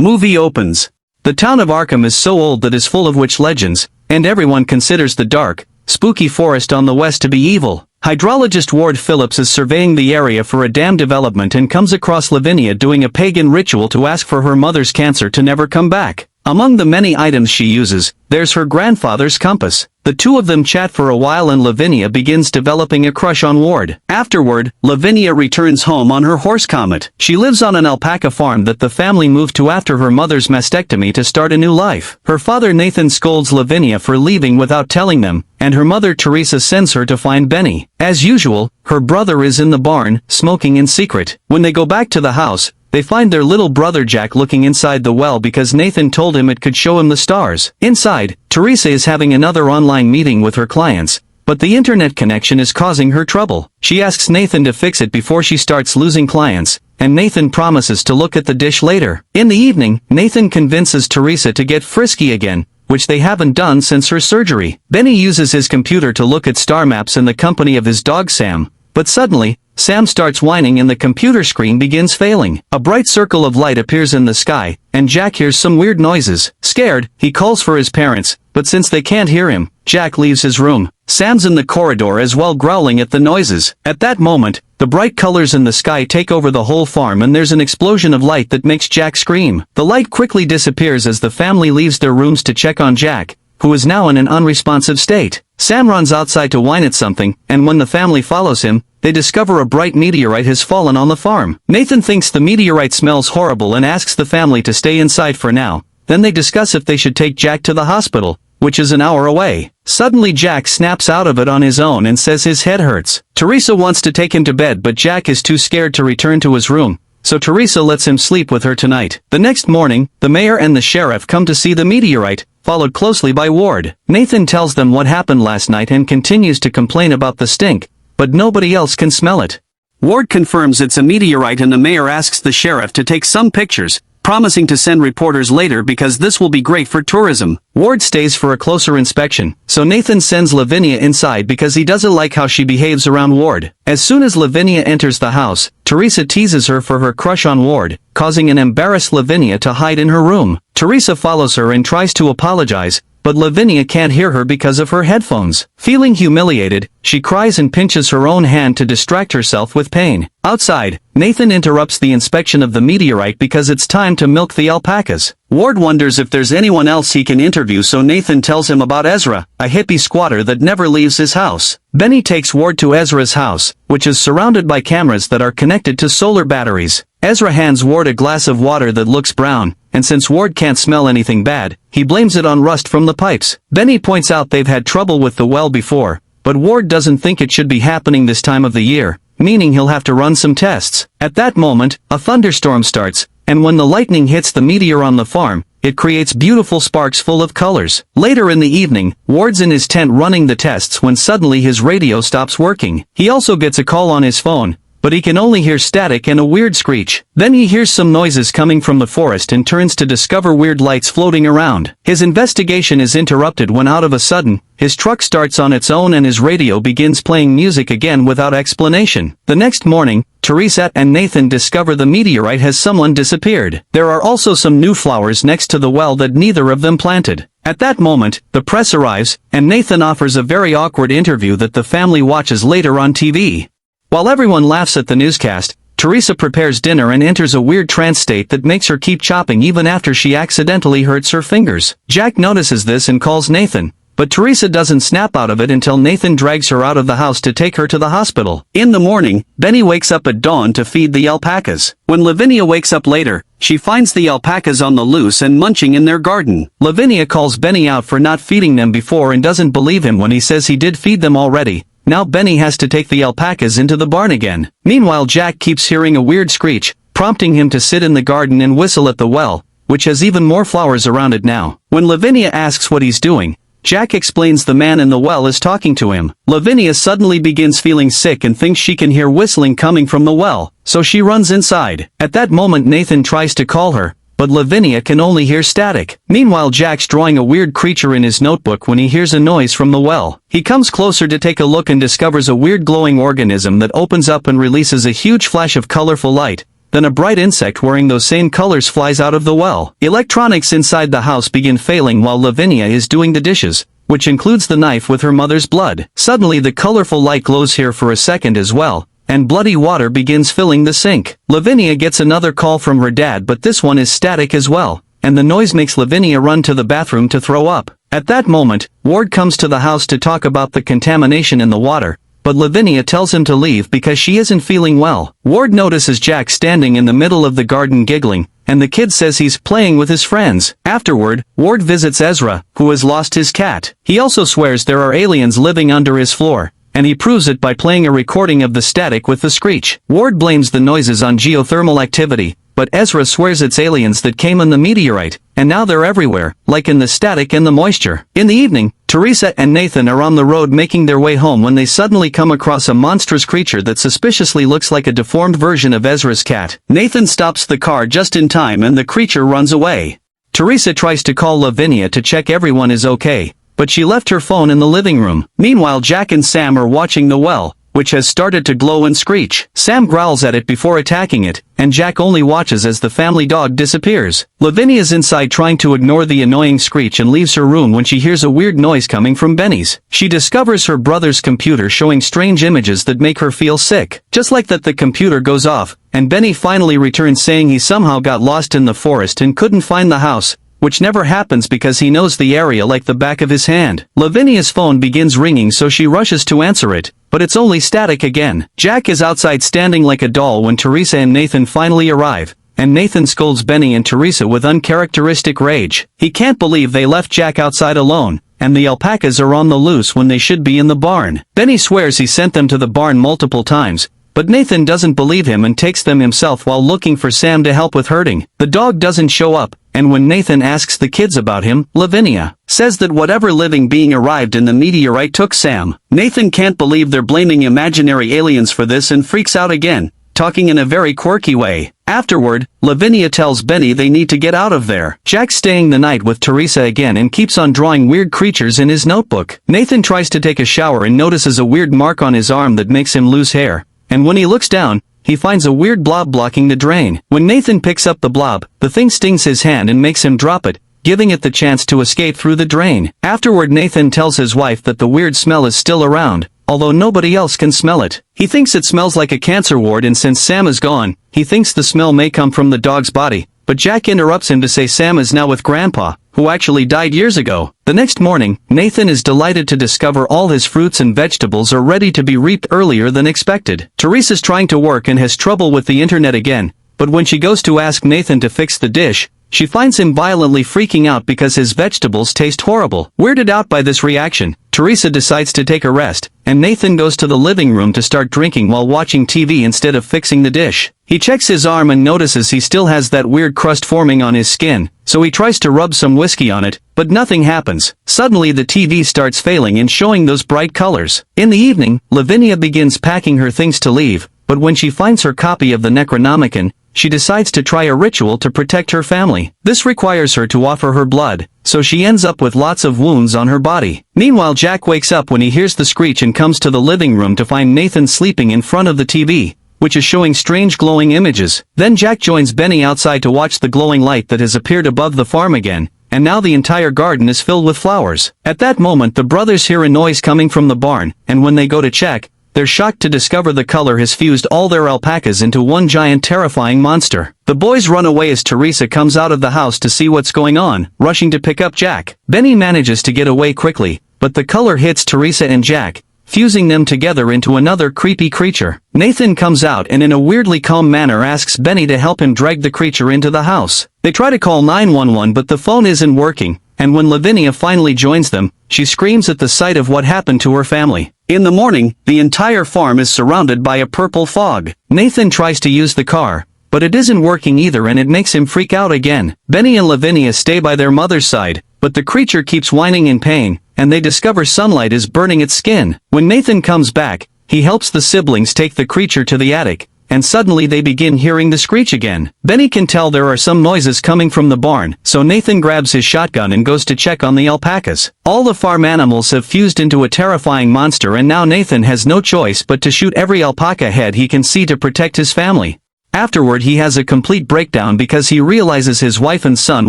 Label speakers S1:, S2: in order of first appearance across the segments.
S1: Movie opens. The town of Arkham is so old that is full of witch legends, and everyone considers the dark, spooky forest on the west to be evil. Hydrologist Ward Phillips is surveying the area for a dam development and comes across Lavinia doing a pagan ritual to ask for her mother's cancer to never come back. Among the many items she uses, there's her grandfather's compass. The two of them chat for a while and Lavinia begins developing a crush on Ward. Afterward, Lavinia returns home on her horse Comet. She lives on an alpaca farm that the family moved to after her mother's mastectomy to start a new life. Her father Nathan scolds Lavinia for leaving without telling them, and her mother Teresa sends her to find Benny. As usual, her brother is in the barn, smoking in secret. When they go back to the house, they find their little brother Jack looking inside the well because Nathan told him it could show him the stars. Inside, Teresa is having another online meeting with her clients, but the internet connection is causing her trouble. She asks Nathan to fix it before she starts losing clients, and Nathan promises to look at the dish later. In the evening, Nathan convinces Teresa to get frisky again, which they haven't done since her surgery. Benny uses his computer to look at star maps in the company of his dog Sam, but suddenly, Sam starts whining and the computer screen begins failing. A bright circle of light appears in the sky, and Jack hears some weird noises. Scared, he calls for his parents, but since they can't hear him, Jack leaves his room. Sam's in the corridor as well, growling at the noises. At that moment, the bright colors in the sky take over the whole farm and there's an explosion of light that makes Jack scream. The light quickly disappears as the family leaves their rooms to check on Jack, who is now in an unresponsive state. Sam runs outside to whine at something, and when the family follows him, they discover a bright meteorite has fallen on the farm. Nathan thinks the meteorite smells horrible and asks the family to stay inside for now. Then they discuss if they should take Jack to the hospital, which is an hour away. Suddenly Jack snaps out of it on his own and says his head hurts. Teresa wants to take him to bed but Jack is too scared to return to his room, so Teresa lets him sleep with her tonight. The next morning, the mayor and the sheriff come to see the meteorite, followed closely by Ward. Nathan tells them what happened last night and continues to complain about the stink, but nobody else can smell it. Ward confirms it's a meteorite and the mayor asks the sheriff to take some pictures, promising to send reporters later because this will be great for tourism. Ward stays for a closer inspection, so Nathan sends Lavinia inside because he doesn't like how she behaves around Ward. As soon as Lavinia enters the house, Teresa teases her for her crush on Ward, causing an embarrassed Lavinia to hide in her room. Teresa follows her and tries to apologize, but Lavinia can't hear her because of her headphones. Feeling humiliated, she cries and pinches her own hand to distract herself with pain. Outside, Nathan interrupts the inspection of the meteorite because it's time to milk the alpacas. Ward wonders if there's anyone else he can interview, so Nathan tells him about Ezra, a hippie squatter that never leaves his house. Benny takes Ward to Ezra's house, which is surrounded by cameras that are connected to solar batteries. Ezra hands Ward a glass of water that looks brown, and since Ward can't smell anything bad, he blames it on rust from the pipes. Benny points out they've had trouble with the well before, but Ward doesn't think it should be happening this time of the year, meaning he'll have to run some tests. At that moment, a thunderstorm starts, and when the lightning hits the meteor on the farm, it creates beautiful sparks full of colors. Later in the evening, Ward's in his tent running the tests when suddenly his radio stops working. He also gets a call on his phone, but he can only hear static and a weird screech. Then he hears some noises coming from the forest and turns to discover weird lights floating around. His investigation is interrupted when out of a sudden, his truck starts on its own and his radio begins playing music again without explanation. The next morning, Teresa and Nathan discover the meteorite has someone disappeared. There are also some new flowers next to the well that neither of them planted. At that moment, the press arrives, and Nathan offers a very awkward interview that the family watches later on TV. While everyone laughs at the newscast, Teresa prepares dinner and enters a weird trance state that makes her keep chopping even after she accidentally hurts her fingers. Jack notices this and calls Nathan, but Teresa doesn't snap out of it until Nathan drags her out of the house to take her to the hospital. In the morning, Benny wakes up at dawn to feed the alpacas. When Lavinia wakes up later, she finds the alpacas on the loose and munching in their garden. Lavinia calls Benny out for not feeding them before and doesn't believe him when he says he did feed them already. Now Benny has to take the alpacas into the barn again. Meanwhile, Jack keeps hearing a weird screech, prompting him to sit in the garden and whistle at the well, which has even more flowers around it now. When Lavinia asks what he's doing, Jack explains the man in the well is talking to him. Lavinia suddenly begins feeling sick and thinks she can hear whistling coming from the well, so she runs inside. At that moment Nathan tries to call her, but Lavinia can only hear static. Meanwhile, Jack's drawing a weird creature in his notebook when he hears a noise from the well. He comes closer to take a look and discovers a weird glowing organism that opens up and releases a huge flash of colorful light, then a bright insect wearing those same colors flies out of the well. Electronics inside the house begin failing while Lavinia is doing the dishes, which includes the knife with her mother's blood. Suddenly the colorful light glows here for a second as well, and bloody water begins filling the sink. Lavinia gets another call from her dad, but this one is static as well, and the noise makes Lavinia run to the bathroom to throw up. At that moment, Ward comes to the house to talk about the contamination in the water, but Lavinia tells him to leave because she isn't feeling well. Ward notices Jack standing in the middle of the garden giggling, and the kid says he's playing with his friends. Afterward, Ward visits Ezra, who has lost his cat. He also swears there are aliens living under his floor, and he proves it by playing a recording of the static with the screech. Ward blames the noises on geothermal activity, but Ezra swears it's aliens that came in the meteorite, and now they're everywhere, like in the static and the moisture. In the evening, Teresa and Nathan are on the road making their way home when they suddenly come across a monstrous creature that suspiciously looks like a deformed version of Ezra's cat. Nathan stops the car just in time and the creature runs away. Teresa tries to call Lavinia to check everyone is okay, but she left her phone in the living room. Meanwhile, Jack and Sam are watching the well, which has started to glow and screech. Sam growls at it before attacking it, and Jack only watches as the family dog disappears. Lavinia's inside trying to ignore the annoying screech and leaves her room when she hears a weird noise coming from Benny's. She discovers her brother's computer showing strange images that make her feel sick. Just like that, the computer goes off, and Benny finally returns saying he somehow got lost in the forest and couldn't find the house, which never happens because he knows the area like the back of his hand. Lavinia's phone begins ringing, so she rushes to answer it, but it's only static again. Jack is outside standing like a doll when Teresa and Nathan finally arrive, and Nathan scolds Benny and Teresa with uncharacteristic rage. He can't believe they left Jack outside alone, and the alpacas are on the loose when they should be in the barn. Benny swears he sent them to the barn multiple times, but Nathan doesn't believe him and takes them himself while looking for Sam to help with herding. The dog doesn't show up, and when Nathan asks the kids about him, Lavinia says that whatever living being arrived in the meteorite took Sam. Nathan can't believe they're blaming imaginary aliens for this and freaks out again, talking in a very quirky way. Afterward, Lavinia tells Benny they need to get out of there. Jack's staying the night with Teresa again and keeps on drawing weird creatures in his notebook. Nathan tries to take a shower and notices a weird mark on his arm that makes him lose hair, and when he looks down, he finds a weird blob blocking the drain. When Nathan picks up the blob, the thing stings his hand and makes him drop it, giving it the chance to escape through the drain. Afterward, Nathan tells his wife that the weird smell is still around, although nobody else can smell it. He thinks it smells like a cancer ward, and since Sam is gone, he thinks the smell may come from the dog's body, but Jack interrupts him to say Sam is now with Grandpa, who actually died years ago. The next morning, Nathan is delighted to discover all his fruits and vegetables are ready to be reaped earlier than expected. Teresa's trying to work and has trouble with the internet again, but when she goes to ask Nathan to fix the dish, she finds him violently freaking out because his vegetables taste horrible. Weirded out by this reaction, Teresa decides to take a rest, and Nathan goes to the living room to start drinking while watching TV instead of fixing the dish. He checks his arm and notices he still has that weird crust forming on his skin, so he tries to rub some whiskey on it, but nothing happens. Suddenly the TV starts failing and showing those bright colors. In the evening, Lavinia begins packing her things to leave, but when she finds her copy of the Necronomicon, she decides to try a ritual to protect her family. This requires her to offer her blood, so she ends up with lots of wounds on her body. Meanwhile, Jack wakes up when he hears the screech and comes to the living room to find Nathan sleeping in front of the TV, which is showing strange glowing images. Then Jack joins Benny outside to watch the glowing light that has appeared above the farm again, and now the entire garden is filled with flowers. At that moment, the brothers hear a noise coming from the barn, and when they go to check, they're shocked to discover the color has fused all their alpacas into one giant terrifying monster. The boys run away as Teresa comes out of the house to see what's going on, rushing to pick up Jack. Benny manages to get away quickly, but the color hits Teresa and Jack, fusing them together into another creepy creature. Nathan comes out and in a weirdly calm manner asks Benny to help him drag the creature into the house. They try to call 911, but the phone isn't working, and when Lavinia finally joins them, she screams at the sight of what happened to her family. In the morning, the entire farm is surrounded by a purple fog. Nathan tries to use the car, but it isn't working either and it makes him freak out again. Benny and Lavinia stay by their mother's side, but the creature keeps whining in pain, and they discover sunlight is burning its skin. When Nathan comes back, he helps the siblings take the creature to the attic, and suddenly they begin hearing the screech again. Benny can tell there are some noises coming from the barn, so Nathan grabs his shotgun and goes to check on the alpacas. All the farm animals have fused into a terrifying monster, and now Nathan has no choice but to shoot every alpaca head he can see to protect his family. Afterward he has a complete breakdown because he realizes his wife and son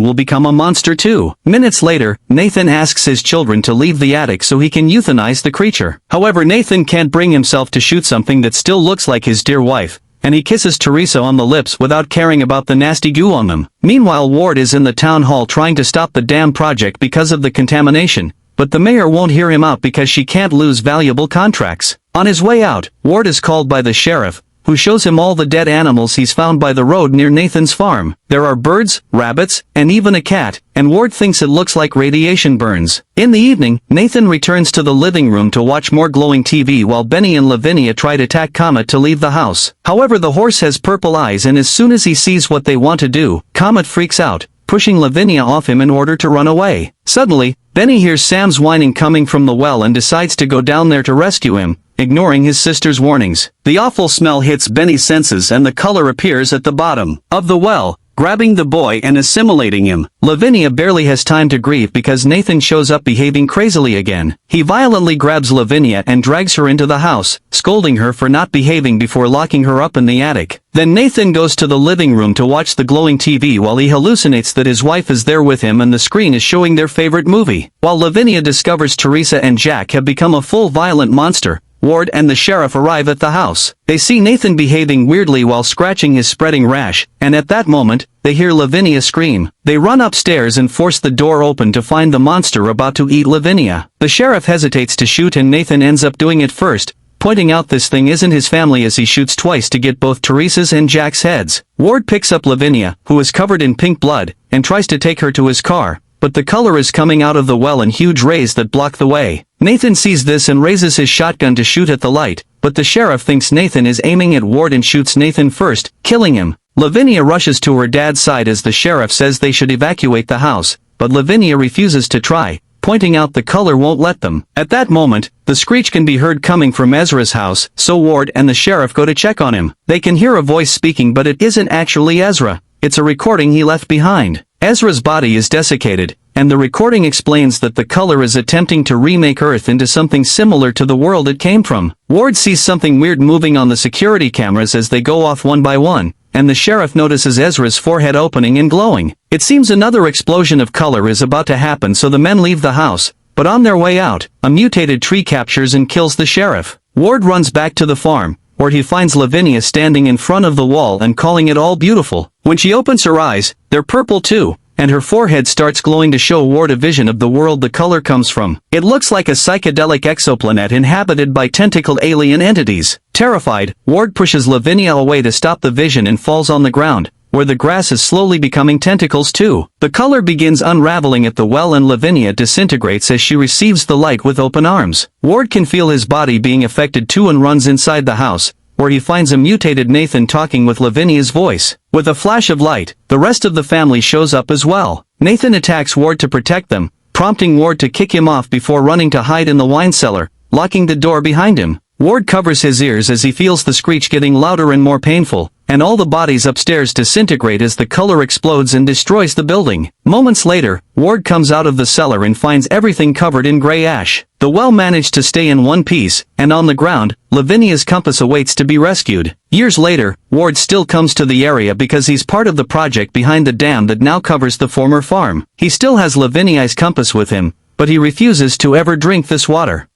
S1: will become a monster too. Minutes later, Nathan asks his children to leave the attic so he can euthanize the creature. However, Nathan can't bring himself to shoot something that still looks like his dear wife, and he kisses Teresa on the lips without caring about the nasty goo on them. Meanwhile, Ward is in the town hall trying to stop the dam project because of the contamination, but the mayor won't hear him out because she can't lose valuable contracts. On his way out, Ward is called by the sheriff, who shows him all the dead animals he's found by the road near Nathan's farm. There are birds, rabbits, and even a cat, and Ward thinks it looks like radiation burns. In the evening, Nathan returns to the living room to watch more glowing TV while Benny and Lavinia try to attack Comet to leave the house. However, the horse has purple eyes, and as soon as he sees what they want to do, Comet freaks out, pushing Lavinia off him in order to run away. Suddenly, Benny hears Sam's whining coming from the well and decides to go down there to rescue him, ignoring his sister's warnings. The awful smell hits Benny's senses and the color appears at the bottom of the well, grabbing the boy and assimilating him. Lavinia barely has time to grieve because Nathan shows up behaving crazily again. He violently grabs Lavinia and drags her into the house, scolding her for not behaving before locking her up in the attic. Then Nathan goes to the living room to watch the glowing TV while he hallucinates that his wife is there with him and the screen is showing their favorite movie. While Lavinia discovers Teresa and Jack have become a full violent monster, Ward and the sheriff arrive at the house. They see Nathan behaving weirdly while scratching his spreading rash, and at that moment, they hear Lavinia scream. They run upstairs and force the door open to find the monster about to eat Lavinia. The sheriff hesitates to shoot and Nathan ends up doing it first, pointing out this thing isn't his family as he shoots twice to get both Teresa's and Jack's heads. Ward picks up Lavinia, who is covered in pink blood, and tries to take her to his car, but the color is coming out of the well in huge rays that block the way. Nathan sees this and raises his shotgun to shoot at the light, but the sheriff thinks Nathan is aiming at Ward and shoots Nathan first, killing him. Lavinia rushes to her dad's side as the sheriff says they should evacuate the house, but Lavinia refuses to try, pointing out the color won't let them. At that moment, the screech can be heard coming from Ezra's house, so Ward and the sheriff go to check on him. They can hear a voice speaking, but it isn't actually Ezra. It's a recording he left behind. Ezra's body is desiccated, and the recording explains that the color is attempting to remake Earth into something similar to the world it came from. Ward sees something weird moving on the security cameras as they go off one by one, and the sheriff notices Ezra's forehead opening and glowing. It seems another explosion of color is about to happen, so the men leave the house, but on their way out, a mutated tree captures and kills the sheriff. Ward runs back to the farm, where he finds Lavinia standing in front of the wall and calling it all beautiful. When she opens her eyes, they're purple too, and her forehead starts glowing to show Ward a vision of the world the color comes from. It looks like a psychedelic exoplanet inhabited by tentacled alien entities. Terrified, Ward pushes Lavinia away to stop the vision and falls on the ground, where the grass is slowly becoming tentacles too. The color begins unraveling at the well and Lavinia disintegrates as she receives the light with open arms. Ward can feel his body being affected too and runs inside the house, where he finds a mutated Nathan talking with Lavinia's voice. With a flash of light, the rest of the family shows up as well. Nathan attacks Ward to protect them, prompting Ward to kick him off before running to hide in the wine cellar, locking the door behind him. Ward covers his ears as he feels the screech getting louder and more painful, and all the bodies upstairs disintegrate as the color explodes and destroys the building. Moments later, Ward comes out of the cellar and finds everything covered in gray ash. The well managed to stay in one piece, and on the ground, Lavinia's compass awaits to be rescued. Years later, Ward still comes to the area because he's part of the project behind the dam that now covers the former farm. He still has Lavinia's compass with him, but he refuses to ever drink this water.